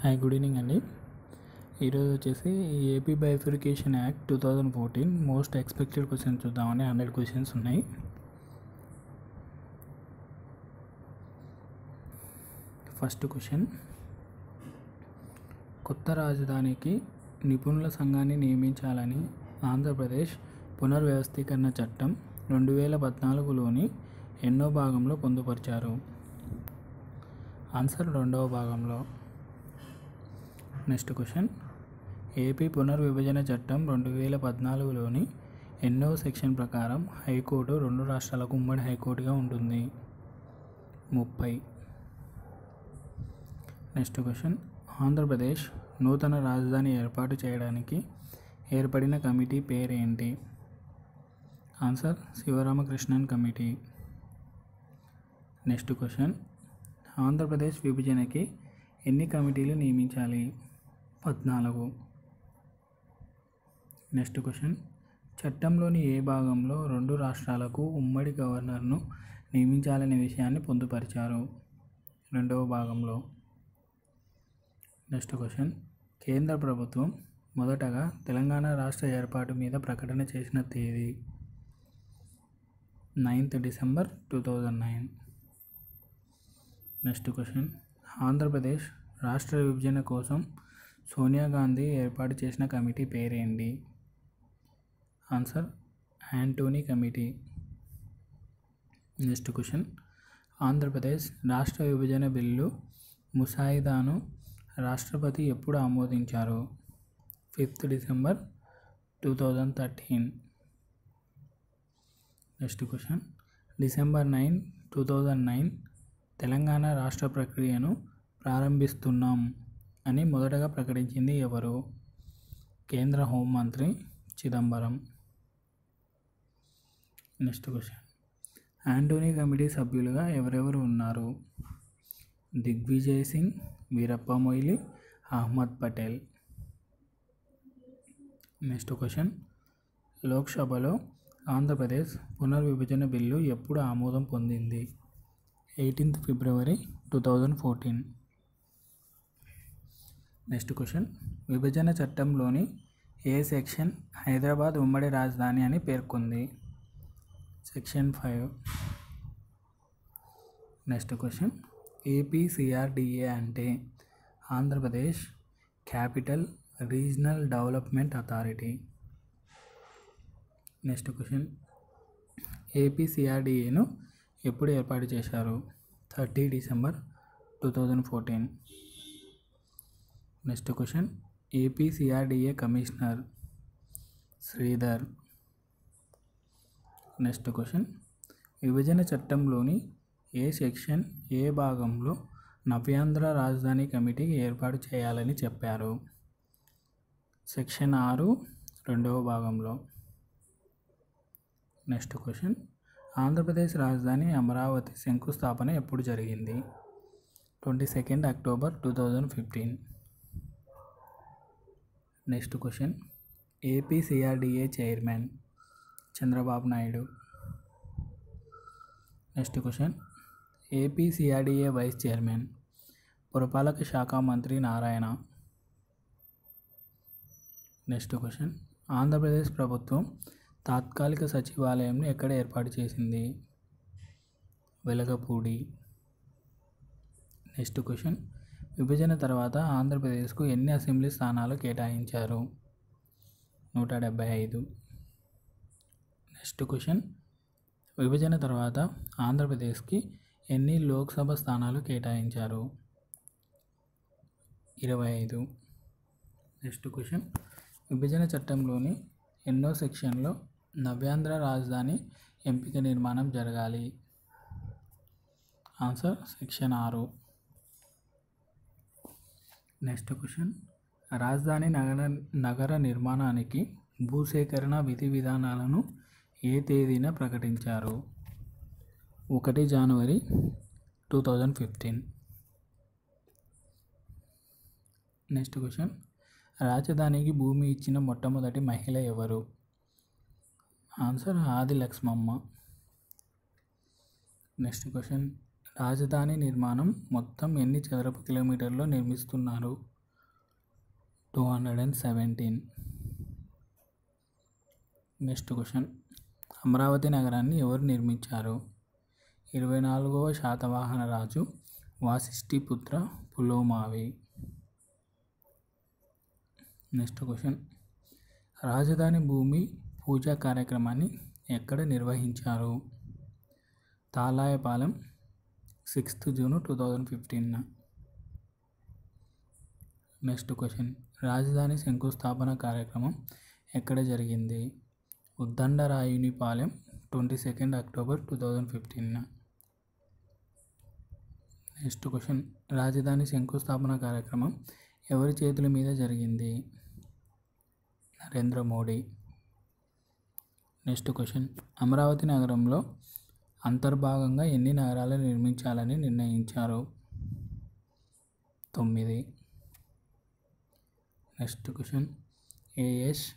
Hi, good evening అండి. ఈరోజు వచ్చేసి AP bifurcation act 2014 most expected questions చూద్దామని 100 క్వశ్చన్స్ ఉన్నాయి. ఫస్ట్ క్వశ్చన్, కొత్త రాజధానికి నిపుణుల సంఘాన్ని నియమించాలని ఆంధ్రప్రదేశ్ పునర్వ్యవస్థీకరణ చట్టం 2014లోని ఎన్నో భాగంలో పొందుపరిచారు? ఆన్సర్ రెండవ భాగంలో. నెక్స్ట్ క్వశ్చన్, ఏపీ పునర్విభజన చట్టం 2014లోని ఎన్నో సెక్షన్ ప్రకారం హైకోర్టు రెండు రాష్ట్రాలకు ఉమ్మడి హైకోర్టుగా ఉంటుంది? 30. నెక్స్ట్ క్వశ్చన్, ఆంధ్రప్రదేశ్ నూతన రాజధాని ఏర్పాటు చేయడానికి ఏర్పడిన కమిటీ పేరేంటి? Answer Sivaramakrishnan committee. Next question, Andhra Pradesh విభజనకి ఎన్ని కమిటీలు నియమించాలి? 14. నెక్స్ట్ క్వశ్చన్, చట్టంలోని ఏ భాగంలో రెండు రాష్ట్రాలకు ఉమ్మడి గవర్నర్ను నియమించాలనే విషయాన్ని పొందుపరిచారు? రెండవ భాగంలో. నెక్స్ట్ క్వశ్చన్, కేంద్ర ప్రభుత్వం మొదటగా తెలంగాణ రాష్ట్ర ఏర్పాటు మీద ప్రకటన చేసిన తేదీ? 9th December 2009. Next question, Andhra Pradesh రాష్ట్ర విభజన కోసం సోనియా గాంధీ ఏర్పాటు చేసిన కమిటీ పేరేంటి? Answer Anthony committee. Next question, Andhra Pradesh రాష్ట్ర విభజన బిల్లు ముసాయిదాను రాష్ట్రపతి ఎప్పుడు ఆమోదించారు? 5th December 2013. Next question, December 9, 2009 Telangana రాష్ట్ర ప్రక్రియను ప్రారంభిస్తున్నాం అని మొదటగా ప్రకటించింది ఎవరు? కేంద్ర హోంమంత్రి Chidambaram. Next question, Anthony committee సభ్యులుగా ఎవరెవరు ఉన్నారు? దిగ్విజయ్ సింగ్, వీరప్ప మొయిలీ, అహ్మద్ పటేల్. నెక్స్ట్ క్వశ్చన్, లోక్సభలో ఆంధ్రప్రదేశ్ పునర్విభజన బిల్లు ఎప్పుడు ఆమోదం పొందింది? 18th February 2014. నెక్స్ట్ క్వశ్చన్, విభజన చట్టంలోని ఏ సెక్షన్ హైదరాబాద్ ఉమ్మడి రాజధాని అని పేర్కొంది? సెక్షన్ 5. నెక్స్ట్ క్వశ్చన్, ఏపీసీఆర్డీఏ అంటే? Andhra Pradesh capital regional development authority. Next question, ఏపీసీఆర్డీఏను ఎప్పుడు ఏర్పాటు చేశారు? 30 December 2014. Next question, APCRDA commissioner Sridhar. Next question, విభజన చట్టంలోని ఏ సెక్షన్ ఏ భాగంలో నవ్యాంధ్ర రాజధాని కమిటీ ఏర్పాటు చేయాలని చెప్పారు? సెక్షన్ 6 రెండవ భాగంలో. నెక్స్ట్ క్వశ్చన్, ఆంధ్రప్రదేశ్ రాజధాని అమరావతి శంకుస్థాపన ఎప్పుడు జరిగింది? 22nd October 2015. Next question, APCRDA chairman Chandrababu Naidu. Next question, APCRDA vice chairman పురపాలక శాఖ మంత్రి నారాయణ. నెక్స్ట్ క్వశ్చన్, ఆంధ్రప్రదేశ్ ప్రభుత్వం తాత్కాలిక సచివాలయంను ఎక్కడ ఏర్పాటు చేసింది? వెలగపూడి. నెక్స్ట్ క్వశ్చన్, విభజన తర్వాత ఆంధ్రప్రదేశ్కు ఎన్ని అసెంబ్లీ స్థానాలు కేటాయించారు? 175. నెక్స్ట్ క్వశ్చన్, విభజన తర్వాత ఆంధ్రప్రదేశ్కి ఎన్ని లోక్సభ స్థానాలు కేటాయించారు? 25. నెక్స్ట్ క్వశ్చన్, విభజన చట్టంలోని ఎన్నో సెక్షన్లో నవ్యాంధ్ర రాజధాని ఎంపిక నిర్మాణం జరగాలి? Answer section 6. నెక్స్ట్ క్వశ్చన్, రాజధాని నగర నిర్మాణానికి భూసేకరణ విధి విధానాలను ఏ తేదీన ప్రకటించారు? 1 January 2015. నెక్స్ట్ క్వశ్చన్, రాజధానికి భూమి ఇచ్చిన మొట్టమొదటి మహిళ ఎవరు? ఆన్సర్ ఆది లక్ష్మమ్మ. నెక్స్ట్ క్వశ్చన్, రాజధాని నిర్మాణం మొత్తం ఎన్ని చదరపు కిలోమీటర్లో నిర్మిస్తున్నారు? 217. నెక్స్ట్ క్వశ్చన్, అమరావతి నగరాన్ని ఎవరు నిర్మించారు? 24వ శాతవాహన రాజు వాసిష్ఠిపుత్ర పులోమావి. నెక్స్ట్ క్వశ్చన్, రాజధాని భూమి పూజ కార్యక్రమాన్ని ఎక్కడ నిర్వహించారు? Thallayapalem, 6th June 2015. Next question, రాజధాని శంకుస్థాపన కార్యక్రమం ఎక్కడ జరిగింది? Uddandarayunipalem, 22nd October 2015. Next question, రాజధాని శంకుస్థాపన కార్యక్రమం ఎవరి చేతుల మీద జరిగింది? నరేంద్ర మోడీ. నెక్స్ట్ క్వశ్చన్, అమరావతి నగరంలో అంతర్భాగంగా ఎన్ని నగరాలను నిర్మించాలని నిర్ణయించారు? 9. నెక్స్ట్ క్వశ్చన్, ASCCDP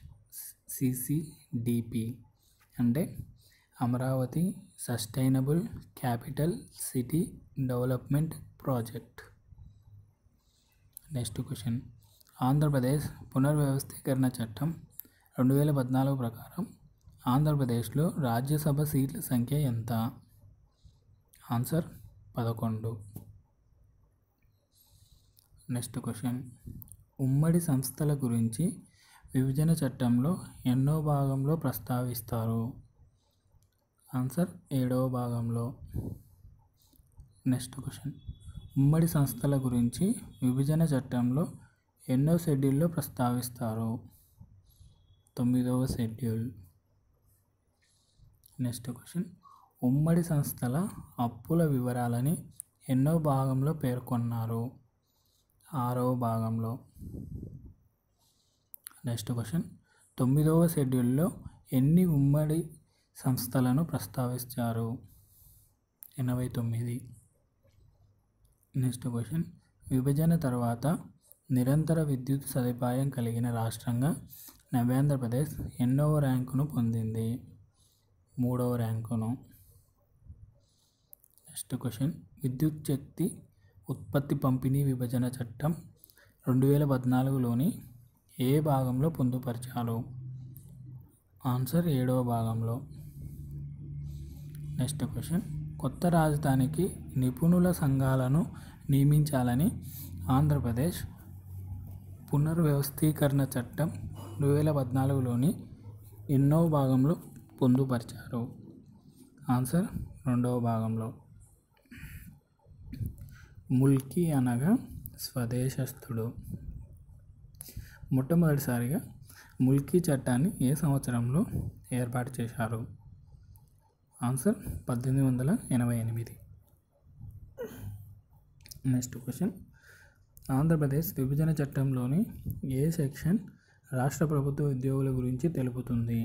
అంటే Amaravati sustainable capital city development project. Next question, Andhra Pradesh పునర్వ్యవస్థీకరణ చట్టం 2014 ప్రకారం ఆంధ్రప్రదేశ్లో రాజ్యసభ సీట్ల సంఖ్య ఎంత? ఆన్సర్ 11. నెక్స్ట్ క్వశ్చన్, ఉమ్మడి సంస్థల గురించి విభజన చట్టంలో ఎన్నో భాగంలో ప్రస్తావిస్తారు? ఆన్సర్ 7వ భాగంలో. నెక్స్ట్ క్వశ్చన్, ఉమ్మడి సంస్థల గురించి విభజన చట్టంలో ఎన్నో షెడ్యూల్లో ప్రస్తావిస్తారు? 9వ షెడ్యూల్. నెక్స్ట్ క్వశ్చన్, ఉమ్మడి సంస్థల అప్పుల వివరాలని ఎన్నో భాగంలో పేర్కొన్నారు? 6వ భాగంలో. నెక్స్ట్ క్వశ్చన్, 9వ షెడ్యూల్లో ఎన్ని ఉమ్మడి సంస్థలను ప్రస్తావించారు? 89. నెక్స్ట్ క్వశ్చన్, విభజన తర్వాత నిరంతర విద్యుత్ సదుపాయం కలిగిన రాష్ట్రంగా నవ్యాంధ్రప్రదేశ్ ఎన్నవ ర్యాంకును పొందింది? 3వ ర్యాంకును. నెక్స్ట్ క్వశ్చన్, విద్యుత్ శక్తి ఉత్పత్తి పంపిణీ విభజన చట్టం 2014లోని ఏ భాగంలో పొందుపరిచారు? ఆన్సర్ 7వ భాగంలో. నెక్స్ట్ క్వశ్చన్, కొత్త రాజధానికి నిపుణుల సంఘాలను నియమించాలని ఆంధ్రప్రదేశ్ పునర్వ్యవస్థీకరణ చట్టం 2014లోని ఎన్నో భాగంలో పొందుపరిచారు? ఆన్సర్ 2వ భాగంలో. ముల్కీ అనగా స్వదేశస్థుడు. మొట్టమొదటిసారిగా ముల్కీ చట్టాన్ని ఏ సంవత్సరంలో ఏర్పాటు చేశారు? ఆన్సర్ 1888. నెక్స్ట్ క్వశ్చన్, ఆంధ్రప్రదేశ్ విభజన చట్టంలోని ఏ సెక్షన్ రాష్ట్ర ప్రభుత్వ ఉద్యోగుల గురించి తెలుపుతుంది?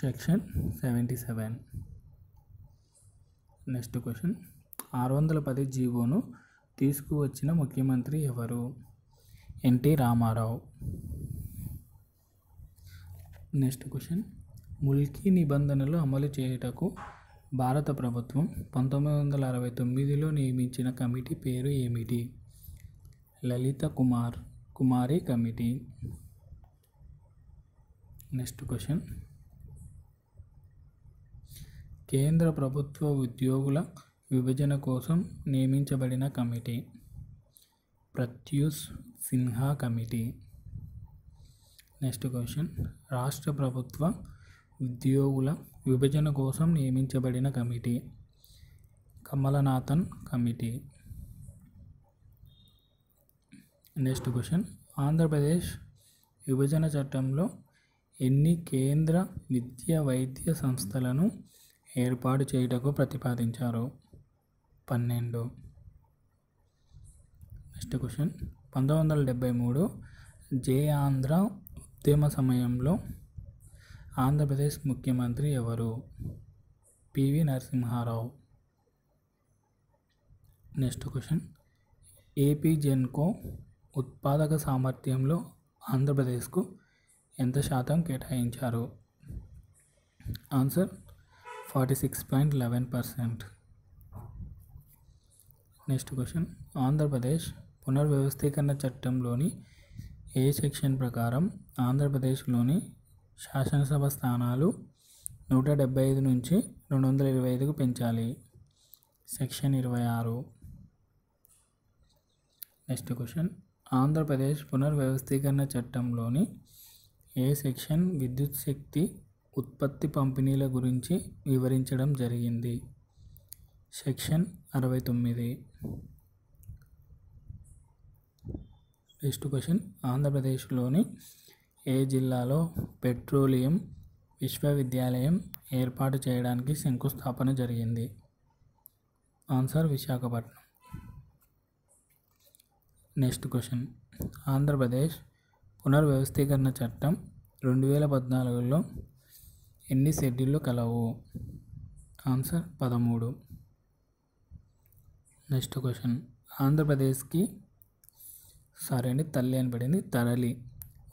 సెక్షన్ 77. నెక్స్ట్ క్వశ్చన్, 610 జీవోను తీసుకువచ్చిన ముఖ్యమంత్రి ఎవరు? ఎన్టీ రామారావు. నెక్స్ట్ క్వశ్చన్, ముల్కీ నిబంధనలు అమలు చేయుటకు భారత ప్రభుత్వం 1969లో నియమించిన కమిటీ పేరు ఏమిటి? Lalitha Kumari committee. Next question, కేంద్ర ప్రభుత్వ ఉద్యోగుల విభజన కోసం నియమించబడిన committee? Pratyush Sinha committee. Next question, రాష్ట్ర ప్రభుత్వ ఉద్యోగుల విభజన కోసం నియమించబడిన committee? Kamalanathan committee. Next question, Andhra Pradesh విభజన చట్టంలో ఎన్ని కేంద్ర విద్యా వైద్య సంస్థలను ఏర్పాటు చేయుటకు ప్రతిపాదించారు? 12. నెక్స్ట్ క్వశ్చన్, 1973 జై ఆంధ్ర ఉద్యమ సమయంలో ఆంధ్రప్రదేశ్ ముఖ్యమంత్రి ఎవరు? PV Narasimha Rao. Next question, AP Genco ఉత్పాదక సామర్థ్యంలో ఆంధ్రప్రదేశ్కు ఎంత శాతం కేటాయించారు? ఆన్సర్ 46.11%. నెక్స్ట్ క్వశ్చన్, ఆంధ్రప్రదేశ్ పునర్వ్యవస్థీకరణ చట్టంలోని ఏ సెక్షన్ ప్రకారం ఆంధ్రప్రదేశ్లోని శాసనసభ స్థానాలు 175 నుంచి 225కు పెంచాలి? సెక్షన్ 26. నెక్స్ట్ క్వశ్చన్, ఆంధ్రప్రదేశ్ పునర్వ్యవస్థీకరణ చట్టంలోని ఏ సెక్షన్ విద్యుత్ శక్తి ఉత్పత్తి పంపిణీల గురించి వివరించడం జరిగింది? సెక్షన్ 69. నెక్స్ట్ క్వశ్చన్, ఆంధ్రప్రదేశ్లోని ఏ జిల్లాలో పెట్రోలియం విశ్వవిద్యాలయం ఏర్పాటు చేయడానికి శంకుస్థాపన జరిగింది? Answer Visakhapatnam. Next question, Andhra Pradesh పునర్వ్యవస్థీకరణ చట్టం 2014లో ఎన్ని షెడ్యూళ్ళు కలవు? ఆన్సర్ 13. నెక్స్ట్ క్వశ్చన్, ఆంధ్రప్రదేశ్కి తల్లి అని పడింది. తరలి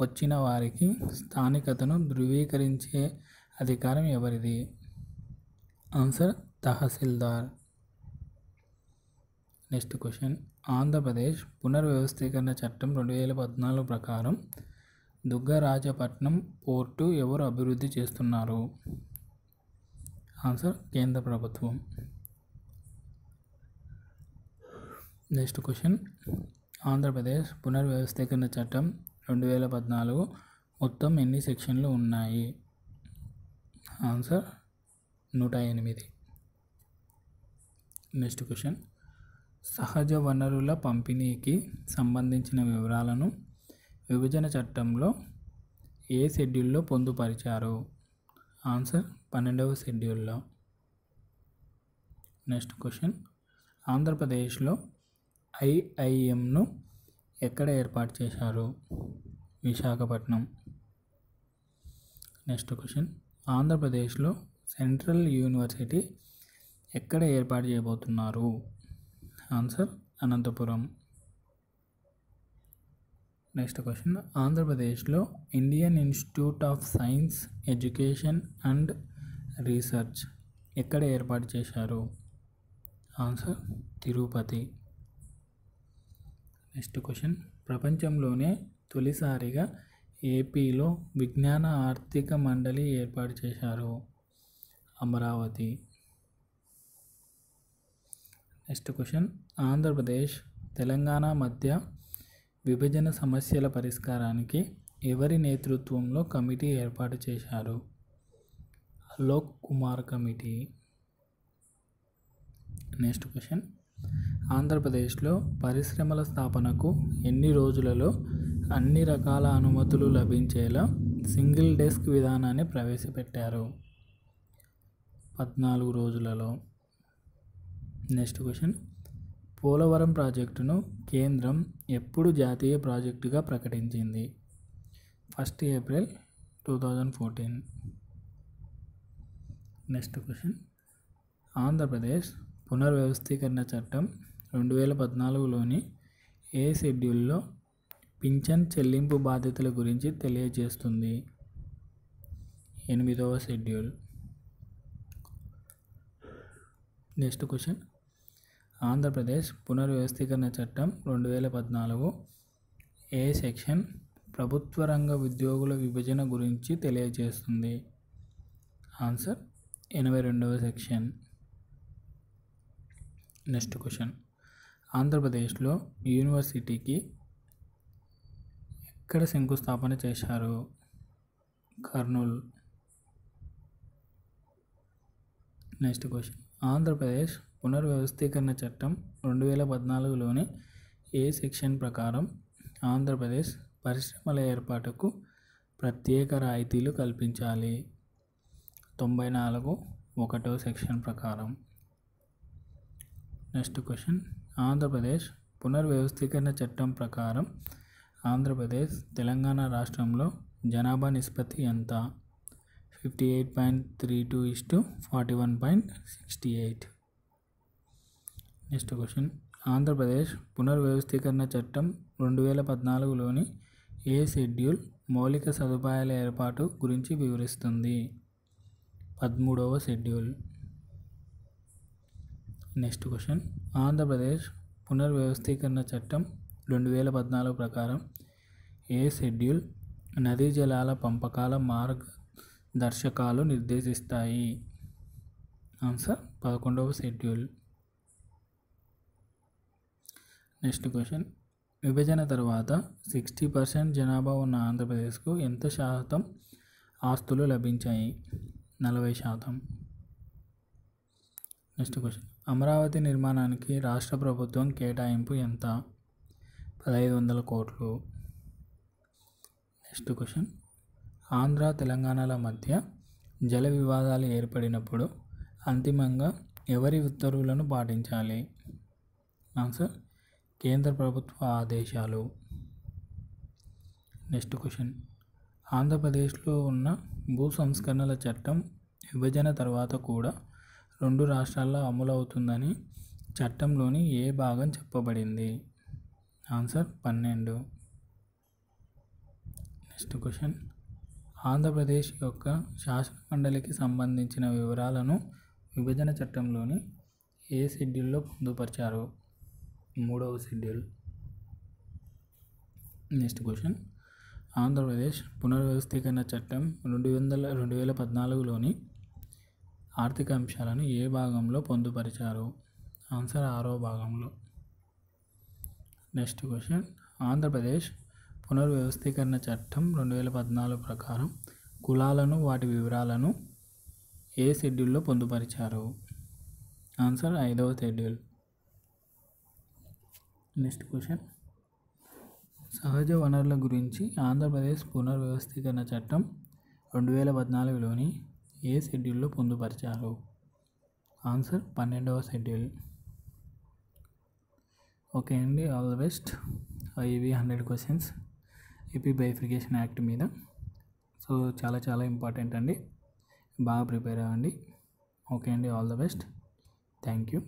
వచ్చిన వారికి స్థానికతను ధృవీకరించే అధికారం ఎవరిది? ఆన్సర్ తహసీల్దార్. నెక్స్ట్ క్వశ్చన్, ఆంధ్రప్రదేశ్ పునర్వ్యవస్థీకరణ చట్టం 2014 ప్రకారం దుగ్గరాజపట్నం పోర్టు ఎవరు అభివృద్ధి చేస్తున్నారు? ఆన్సర్ కేంద్ర ప్రభుత్వం. నెక్స్ట్ క్వశ్చన్, ఆంధ్రప్రదేశ్ పునర్వ్యవస్థీకరణ చట్టం 2014 మొత్తం ఎన్ని సెక్షన్లు ఉన్నాయి? ఆన్సర్ 108. నెక్స్ట్ క్వశ్చన్, సహజ వనరుల పంపిణీకి సంబంధించిన వివరాలను విభజన చట్టంలో ఏ షెడ్యూల్లో పొందుపరిచారు? ఆన్సర్ 12వ షెడ్యూల్లో. నెక్స్ట్ క్వశ్చన్, ఆంధ్రప్రదేశ్లో ఐఐఎంను ఎక్కడ ఏర్పాటు చేశారు? విశాఖపట్నం. నెక్స్ట్ క్వశ్చన్, ఆంధ్రప్రదేశ్లో సెంట్రల్ యూనివర్సిటీ ఎక్కడ ఏర్పాటు చేయబోతున్నారు? ఆన్సర్ అనంతపురం. నెక్స్ట్ క్వశ్చన్, ఆంధ్రప్రదేశ్లో Indian institute of science education and research ఎక్కడ ఏర్పాటు చేశారు? ఆన్సర్ తిరుపతి. నెక్స్ట్ క్వశ్చన్, ప్రపంచంలోనే తొలిసారిగా ఏపీలో విజ్ఞాన ఆర్థిక మండలి ఏర్పాటు చేశారు? అమరావతి. నెక్స్ట్ క్వశ్చన్, ఆంధ్రప్రదేశ్ తెలంగాణ మధ్య విభజన సమస్యల పరిష్కారానికి ఎవరి నేతృత్వంలో కమిటీ ఏర్పాటు చేశారు? Alok Kumar committee. Next question, ఆంధ్రప్రదేశ్లో పరిశ్రమల స్థాపనకు ఎన్ని రోజులలో అన్ని రకాల అనుమతులు లభించేలా సింగిల్ డెస్క్ విధానాన్ని ప్రవేశపెట్టారు? 14 రోజులలో. నెక్స్ట్ క్వశ్చన్, పోలవరం ప్రాజెక్టును కేంద్రం ఎప్పుడు జాతీయ ప్రాజెక్టుగా ప్రకటించింది? 1 ఏప్రిల్ 2014. నెక్స్ట్ క్వశ్చన్, ఆంధ్రప్రదేశ్ పునర్వ్యవస్థీకరణ చట్టం 2014లోని ఏ షెడ్యూల్లో పింఛన్ చెల్లింపు బాధ్యతల గురించి తెలియజేస్తుంది? 8వ షెడ్యూల్. నెక్స్ట్ క్వశ్చన్, ఆంధ్రప్రదేశ్ పునర్వ్యవస్థీకరణ చట్టం 2014 ఏ సెక్షన్ ప్రభుత్వ రంగ ఉద్యోగుల విభజన గురించి తెలియజేస్తుంది? ఆన్సర్ 82వ సెక్షన్. నెక్స్ట్ క్వశ్చన్, ఆంధ్రప్రదేశ్లో యూనివర్సిటీకి ఎక్కడ శంకుస్థాపన చేశారు? కర్నూలు. నెక్స్ట్ క్వశ్చన్, ఆంధ్రప్రదేశ్ పునర్వ్యవస్థీకరణ చట్టం 2014లోని ఏ సెక్షన్ ప్రకారం ఆంధ్రప్రదేశ్ పరిశ్రమల ఏర్పాటుకు ప్రత్యేక రాయితీలు కల్పించాలి? 94 1వ సెక్షన్ ప్రకారం. నెక్స్ట్ క్వశ్చన్, ఆంధ్రప్రదేశ్ పునర్వ్యవస్థీకరణ చట్టం ప్రకారం ఆంధ్రప్రదేశ్ తెలంగాణ రాష్ట్రంలో జనాభా నిష్పత్తి ఎంత? 58.32:41.68. నెక్స్ట్ క్వశ్చన్, ఆంధ్రప్రదేశ్ పునర్వ్యవస్థీకరణ చట్టం 2014లోని ఏ షెడ్యూల్ మౌలిక సదుపాయాల ఏర్పాటు గురించి వివరిస్తుంది? 13వ షెడ్యూల్. నెక్స్ట్ క్వశ్చన్, ఆంధ్రప్రదేశ్ పునర్వ్యవస్థీకరణ చట్టం 2014 ప్రకారం ఏ షెడ్యూల్ నదీ జలాల పంపకాల మార్గదర్శకాలు నిర్దేశిస్తాయి? ఆన్సర్ 11వ షెడ్యూల్. నెక్స్ట్ క్వశ్చన్, విభజన తర్వాత 60% జనాభా ఉన్న ఆంధ్రప్రదేశ్కు ఎంత శాతం ఆస్తులు లభించాయి? 40%. నెక్స్ట్ క్వశ్చన్, అమరావతి నిర్మాణానికి రాష్ట్ర ప్రభుత్వం కేటాయింపు ఎంత? 1500 కోట్లు. నెక్స్ట్ క్వశ్చన్, ఆంధ్ర తెలంగాణల మధ్య జల వివాదాలు ఏర్పడినప్పుడు అంతిమంగా ఎవరి ఉత్తర్వులను పాటించాలి? ఆన్సర్ కేంద్ర ప్రభుత్వ ఆదేశాలు. నెక్స్ట్ క్వశ్చన్, ఆంధ్రప్రదేశ్లో ఉన్న భూ సంస్కరణల చట్టం విభజన తర్వాత కూడా 2 రాష్ట్రాల్లో అమలవుతుందని చట్టంలోని ఏ భాగం చెప్పబడింది? ఆన్సర్ 12. నెక్స్ట్ క్వశ్చన్, ఆంధ్రప్రదేశ్ యొక్క శాసనమండలికి సంబంధించిన వివరాలను విభజన చట్టంలోని ఏ షెడ్యూల్లో పొందుపరిచారు? 3వ షెడ్యూల్. నెక్స్ట్ క్వశ్చన్, ఆంధ్రప్రదేశ్ పునర్వ్యవస్థీకరణ చట్టం 2014లోని ఆర్థిక అంశాలను ఏ భాగంలో పొందుపరిచారు? ఆన్సర్ 6వ భాగంలో. నెక్స్ట్ క్వశ్చన్, ఆంధ్రప్రదేశ్ పునర్వ్యవస్థీకరణ చట్టం 2014 ప్రకారం కులాలను వాటి వివరాలను ఏ షెడ్యూల్లో పొందుపరిచారు? ఆన్సర్ 5వ షెడ్యూల్. నెక్స్ట్ క్వశ్చన్, సహజ వనరుల గురించి ఆంధ్రప్రదేశ్ పునర్వ్యవస్థీకరణ చట్టం 2014లోని ఏ షెడ్యూల్లో పొందుపరిచారు? ఆన్సర్ 12వ షెడ్యూల్. ఓకే అండి, ఆల్ ది బెస్ట్. ఇవి 100 క్వశ్చన్స్ ఏపీ బైఫర్కేషన్ యాక్ట్ మీద. సో చాలా ఇంపార్టెంట్ అండి, బాగా ప్రిపేర్ అవ్వండి. ఓకే అండి, all the best. Thank you.